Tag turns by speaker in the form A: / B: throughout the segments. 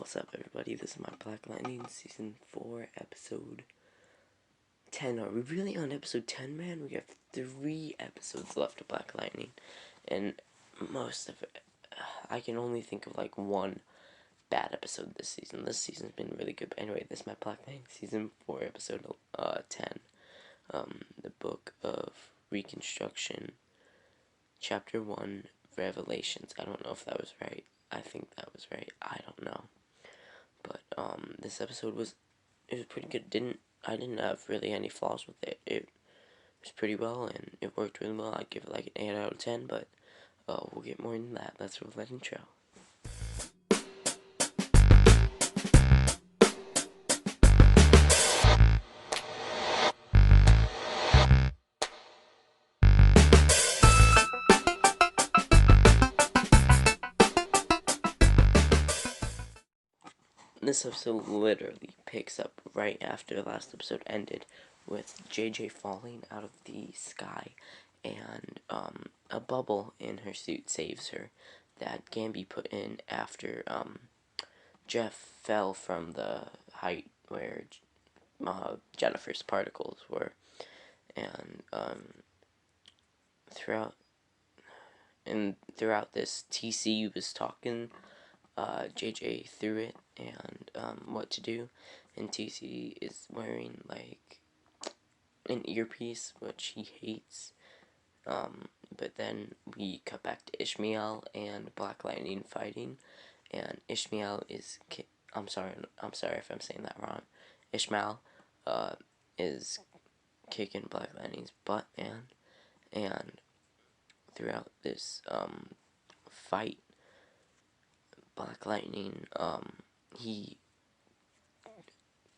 A: What's up, everybody? This is my Black Lightning Season 4, Episode 10. Are we really on Episode 10, man? We have 3 episodes left of Black Lightning, and most of it, I can only think of like one bad episode this season. This season's been really good, but anyway, this is my Black Lightning Season 4, Episode 10. The Book of Reconstruction, Chapter 1, Revelations. I don't know if that was right. I think that was right. I don't know. But this episode was pretty good. I didn't have really any flaws with it. It was pretty well and it worked really well. I'd give it like an 8 out of 10, but we'll get more into that. Let's roll that intro. This episode literally picks up right after the last episode ended, with JJ falling out of the sky, and a bubble in her suit saves her that Gamby put in after Jeff fell from the height where Jennifer's particles were, and throughout this, TC was talking JJ through it and what to do, and TC is wearing like an earpiece, which he hates. But then we cut back to Ishmael and Black Lightning fighting, and Ishmael is I'm sorry if I'm saying that wrong. Ishmael is kicking Black Lightning's butt, and throughout this fight, Black Lightning, he,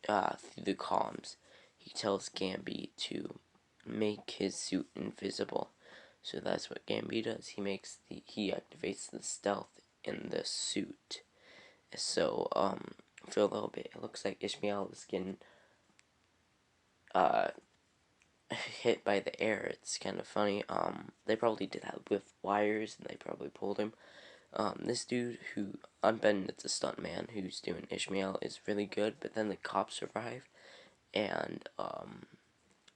A: through the comms, he tells Gamby to make his suit invisible. So that's what Gamby does. He activates the stealth in the suit. So, for a little bit, it looks like Ishmael is getting, hit by the air. It's kind of funny. They probably did that with wires, and they probably pulled him. This dude who, I'm betting it's a stuntman who's doing Ishmael, is really good, but then the cops arrive, and,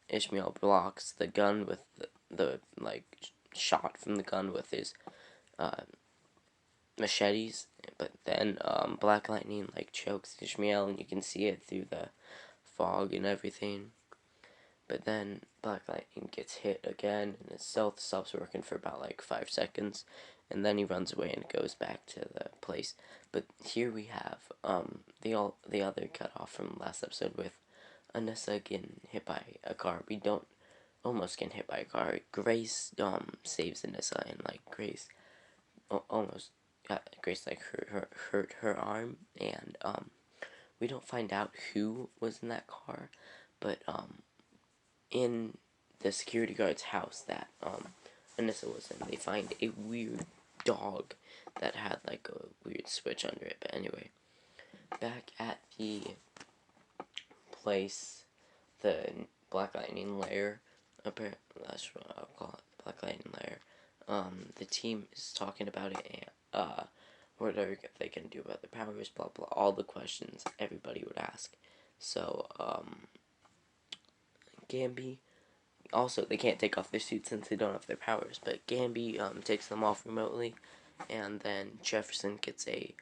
A: Ishmael blocks the gun with the shot from the gun with his, machetes, but then, Black Lightning, chokes Ishmael, and you can see it through the fog and everything. But then Black Lightning gets hit again, and his stealth stops working for about 5 seconds, and then he runs away and goes back to the place. But here we have the other cut off from last episode with Anissa getting hit by a car. We don't almost get hit by a car. Grace saves Anissa, and Grace almost got hurt her arm, and we don't find out who was in that car, but in the security guard's house that Anissa was in, they find a weird dog that had a weird switch under it. But anyway, back at the place, the Black Lightning lair, that's what I'll call it, the Black Lightning lair, the team is talking about it, and what are they can do about the powers, blah blah, all the questions everybody would ask. So Gamby, also they can't take off their suits since they don't have their powers, but Gamby takes them off remotely, and then Jefferson gets a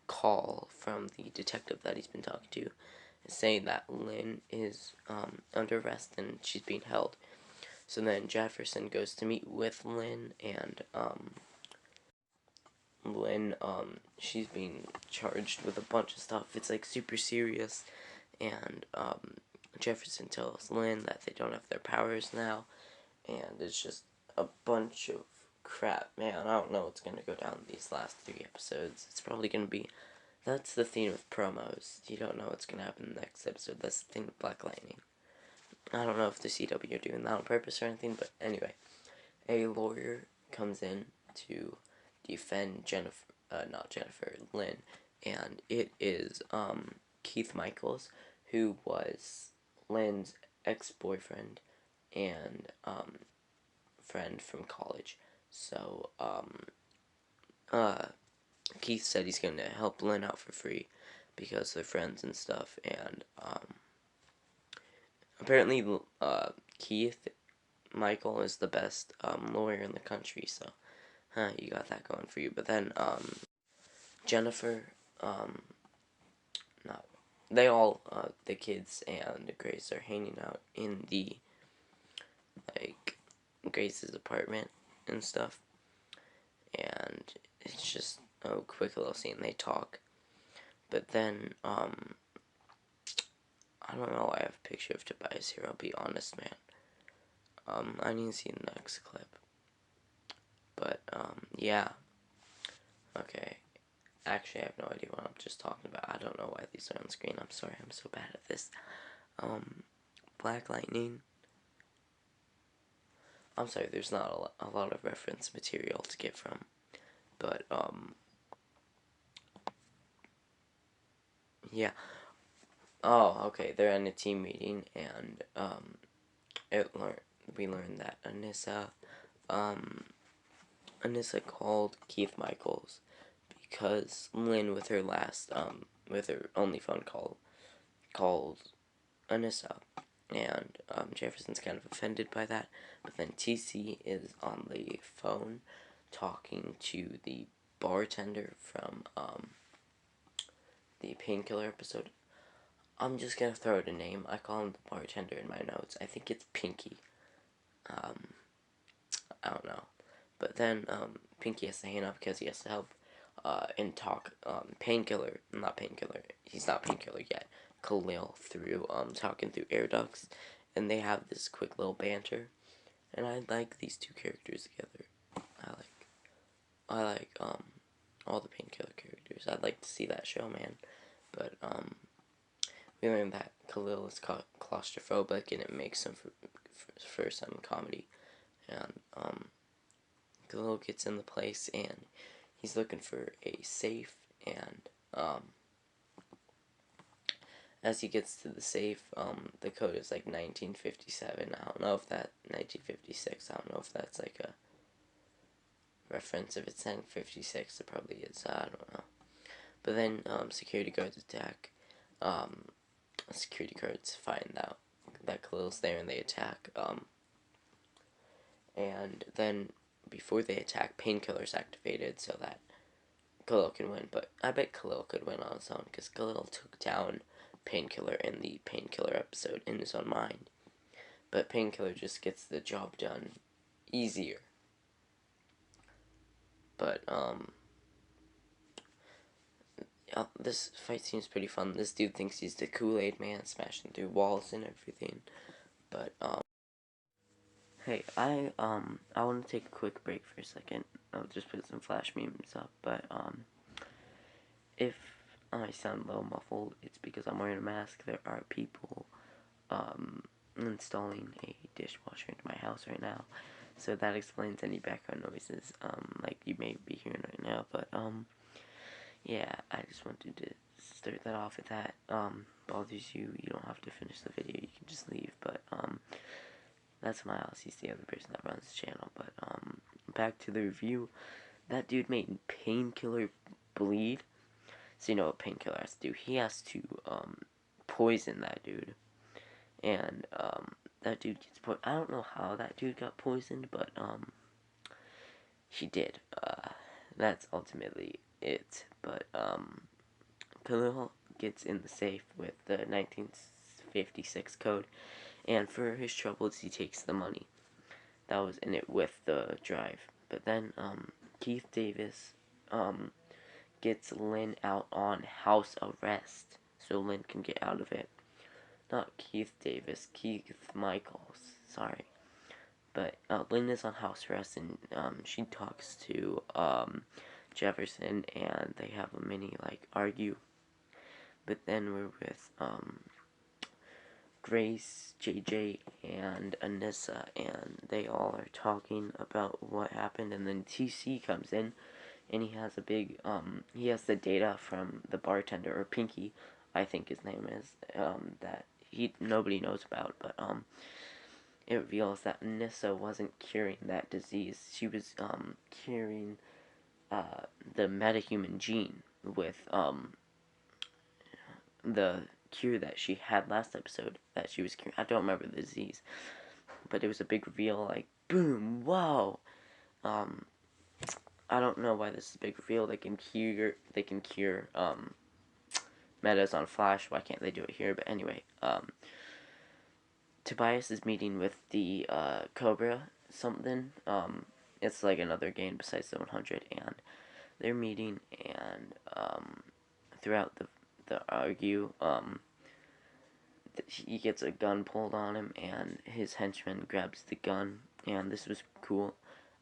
A: call from the detective that he's been talking to, saying that Lynn is under arrest and she's being held. So then Jefferson goes to meet with Lynn, and Lynn, she's being charged with a bunch of stuff. It's super serious, and Jefferson tells Lynn that they don't have their powers now, and it's just a bunch of crap, man. I don't know what's gonna go down these last 3 episodes. It's probably gonna be, that's the theme of promos. You don't know what's gonna happen in the next episode. That's the thing with Black Lightning. I don't know if the CW are doing that on purpose or anything, but anyway, a lawyer comes in to defend Lynn, and it is Keith Michaels, who was Lynn's ex-boyfriend and friend from college. So Keith said he's going to help Lynn out for free, because they're friends and stuff. And apparently, Keith Michael is the best lawyer in the country. So, you got that going for you. But then Jennifer, no, they all the kids and Grace are hanging out in the like Grace's apartment and stuff, and it's just a quick little scene. They talk, but then I don't know. I have a picture of Tobias here. I'll be honest, man. I need to see the next clip. But yeah. Okay. Actually, I have no idea what I'm just talking about. I don't know why these are on screen. I'm sorry. I'm so bad at this. Black Lightning. I'm sorry. There's not a lot of reference material to get from, but yeah. Oh, okay. They're in a team meeting, and we learned that Anissa called Keith Michaels because Lynn, with her with her only phone call, called Anissa, and Jefferson's kind of offended by that. But then TC is on the phone talking to the bartender from the painkiller episode. I'm just gonna throw out a name. I call him the bartender in my notes. I think it's Pinky. I don't know. But then Pinky has to hang up because he has to help and talk painkiller, not painkiller. He's not painkiller yet. Khalil through talking through air ducts, and they have this quick little banter, and I like these two characters together. I like all the painkiller characters. I'd like to see that show, man. But we learned that Khalil is claustrophobic, and it makes him for some comedy. And Khalil gets in the place, and he's looking for a safe, and as he gets to the safe, the code is like 1957. I don't know if that 1956. I don't know if that's like a reference. If it's 1956, it probably is. I don't know. But then security guards attack. Security guards find out that Khalil's there, and they attack. And then before they attack, painkiller's activated so that Khalil can win. But I bet Khalil could win on his own because Khalil took down Painkiller in the Painkiller episode in his own mind. But Painkiller just gets the job done easier. But this fight seems pretty fun. This dude thinks he's the Kool-Aid man, smashing through walls and everything. But hey, I want to take a quick break for a second. I'll just put some flash memes up. But if I sound a little muffled, it's because I'm wearing a mask. There are people installing a dishwasher into my house right now, so that explains any background noises like you may be hearing right now. But yeah, I just wanted to start that off. If that bothers you, you don't have to finish the video, you can just leave. But that's my house. He's the other person that runs the channel. But back to the review. That dude made Painkiller bleed. So you know what Painkiller has to do? He has to poison that dude, and that dude gets poisoned. I don't know how that dude got poisoned, but he did. That's ultimately it. But Khalil gets in the safe with the 1956 code, and for his troubles, he takes the money that was in it with the drive. But then Keith Davis gets Lynn out on house arrest, so Lynn can get out of it. Not Keith Davis, Keith Michaels, sorry. But Lynn is on house arrest, and she talks to Jefferson, and they have a mini, like, argue. But then we're with Grace, JJ, and Anissa, and they all are talking about what happened, and then TC comes in, and he has a big, he has the data from the bartender, or Pinky, I think his name is, that nobody knows about, but, it reveals that Anissa wasn't curing that disease. She was, curing, the metahuman gene with, the cure that she had last episode that she was curing. I don't remember the disease, but it was a big reveal. Like, boom, whoa. Um, I don't know why this is a big reveal. They can cure. Metas on Flash. Why can't they do it here? But anyway, Tobias is meeting with the Cobra something. It's like another game besides the 100, and they're meeting, and throughout the argue, he gets a gun pulled on him, and his henchman grabs the gun, and this was cool.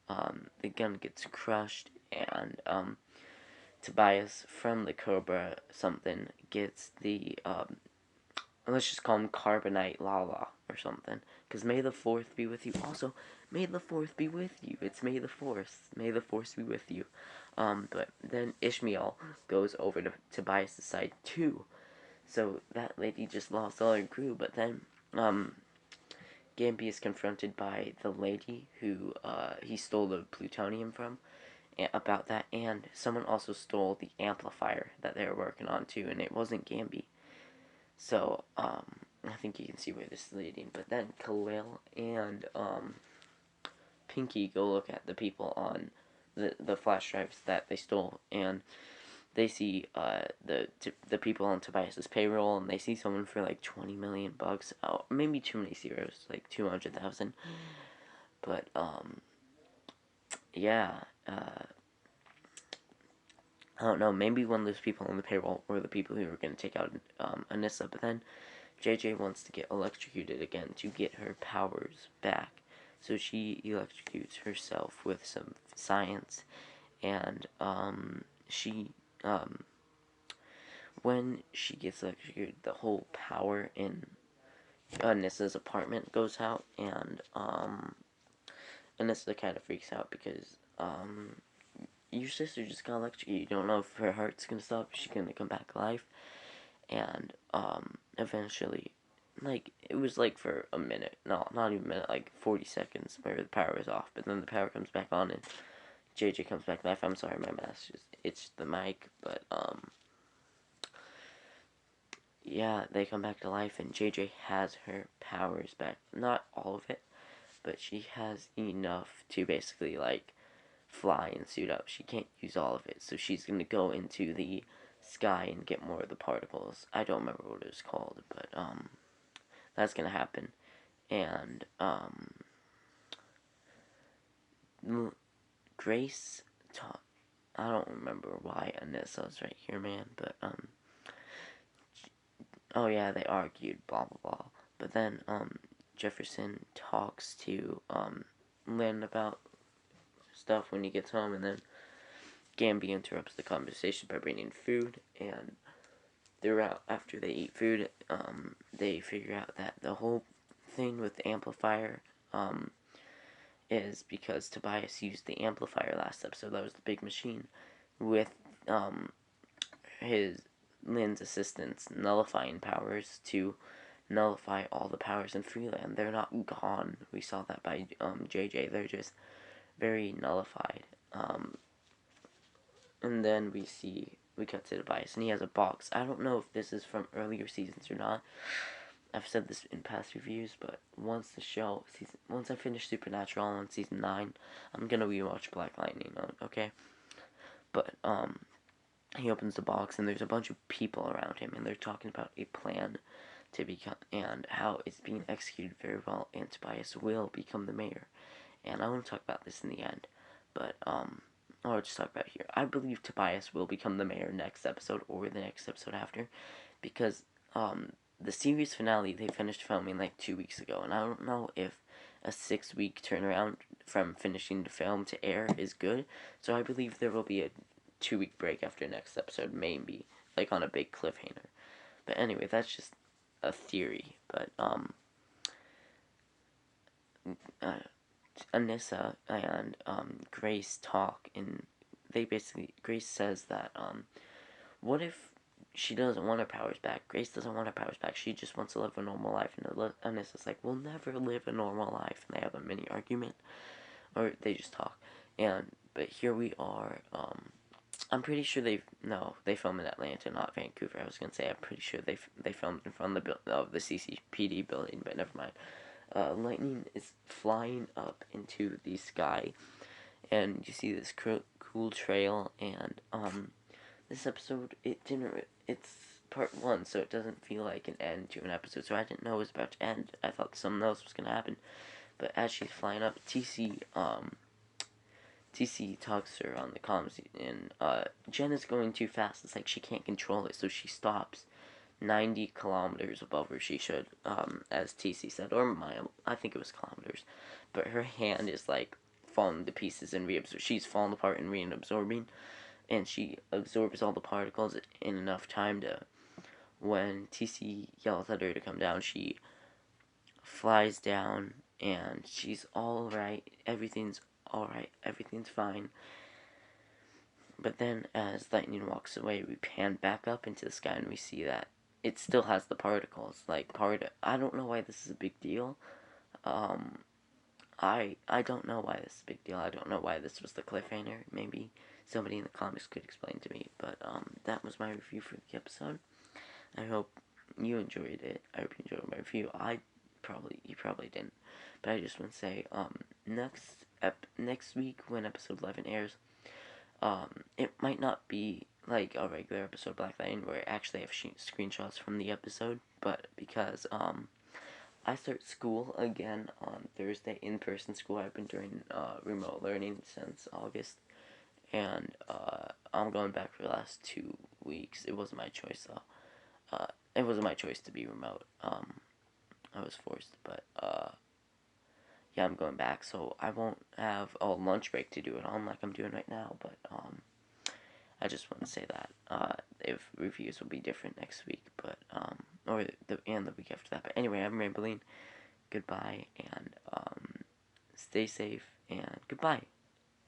A: The gun gets crushed, and Tobias from the Cobra something gets the let's just call him Carbonite Lala or something. Because may the 4th be with you. Also, may the 4th be with you. It's May the 4th. May the 4th be with you. But then Ishmael goes over to Tobias' side too. So that lady just lost all her crew. But then Gambi is confronted by the lady who he stole the plutonium from. About that, and someone also stole the amplifier that they were working on too, and it wasn't Gambi. So, I think you can see where this is leading. But then Khalil and Pinky go look at the people on the flash drives that they stole, and they see the people on Tobias's payroll, and they see someone for like 20 million bucks. Oh, maybe too many zeros, like 200,000. But yeah. I don't know, maybe one of those people on the payroll were the people who were going to take out Anissa, but then JJ wants to get electrocuted again to get her powers back. So she electrocutes herself with some science, and when she gets electrocuted, the whole power in Anissa's apartment goes out, and Anissa kind of freaks out because your sister just got electrocuted. You don't know if her heart's gonna stop, if she's gonna come back alive. And eventually, like, it was like for a minute, no, not even a minute, like 40 seconds where the power was off, but then the power comes back on and JJ comes back to life. I'm sorry, my mask just itched the mic, but yeah, they come back to life, and JJ has her powers back. Not all of it, but she has enough to basically, like, fly and suit up. She can't use all of it, so she's gonna go into the sky and get more of the particles. I don't remember what it was called, but that's gonna happen. And Grace taught. I don't remember why Anissa's right here, man. But oh yeah, they argued, blah blah blah. But then Jefferson talks to Lynn about stuff when he gets home, and then Gambi interrupts the conversation by bringing food, and throughout, after they eat food, they figure out that the whole thing with the amplifier is because Tobias used the amplifier last episode. That was the big machine with his Lynn's assistant's nullifying powers to nullify all the powers in Freeland. They're not gone. We saw that by JJ. They're just very nullified. And then we cut to Tobias, and he has a box. I don't know if this is from earlier seasons or not. I've said this in past reviews, but once I finish Supernatural on season 9, I'm gonna rewatch Black Lightning, okay? But, he opens the box, and there's a bunch of people around him, and they're talking about a plan to become, and how it's being executed very well, and Tobias will become the mayor. And I want to talk about this in the end, but, I'll just talk about it here. I believe Tobias will become the mayor next episode, or the next episode after, because, the series finale, they finished filming like 2 weeks ago, and I don't know if a 6-week turnaround from finishing the film to air is good, so I believe there will be a 2-week break after next episode, maybe, like on a big cliffhanger. But anyway, that's just a theory, but, Anissa and, Grace talk, and Grace says that, what if she doesn't want her powers back? Grace doesn't want her powers back. She just wants to live a normal life. And Anissa's like, we'll never live a normal life. And they have a mini argument. Or they just talk. But here we are, I'm pretty sure they film in Atlanta, not Vancouver. I was gonna say I'm pretty sure they filmed in front of the CCPD building, but never mind. Lightning is flying up into the sky, and you see this cool trail. And this episode, it's part one, so it doesn't feel like an end to an episode. So I didn't know it was about to end. I thought something else was gonna happen. But as she's flying up, TC talks to her on the comms, and Jen is going too fast. It's like she can't control it, so she stops 90 kilometers above where she should, as TC said, or mile. I think it was kilometers. But her hand is like falling to pieces and reabsorbing. She's falling apart and reabsorbing, and she absorbs all the particles in enough time to. When TC yells at her to come down, she flies down, and she's all right. Everything's all right. Everything's fine. But then, as Lightning walks away, we pan back up into the sky, and we see that it still has the particles. Like I don't know why this is a big deal. Um, I don't know why this is a big deal. I don't know why this was the cliffhanger. Maybe somebody in the comics could explain to me. But that was my review for the episode. I hope you enjoyed it. I hope you enjoyed my review. You probably didn't. But I just want to say, next week when episode 11 airs, it might not be like a regular episode of Black Lightning where I actually have screenshots from the episode, but because I start school again on Thursday, in-person school. I've been doing remote learning since August, and I'm going back for the last 2 weeks. It wasn't my choice though. It wasn't my choice to be remote. I was forced, but yeah, I'm going back, so I won't have a lunch break to do it on like I'm doing right now. But I just want to say that if reviews will be different next week, but or the week after that. But anyway, I'm rambling. Goodbye, and stay safe, and goodbye.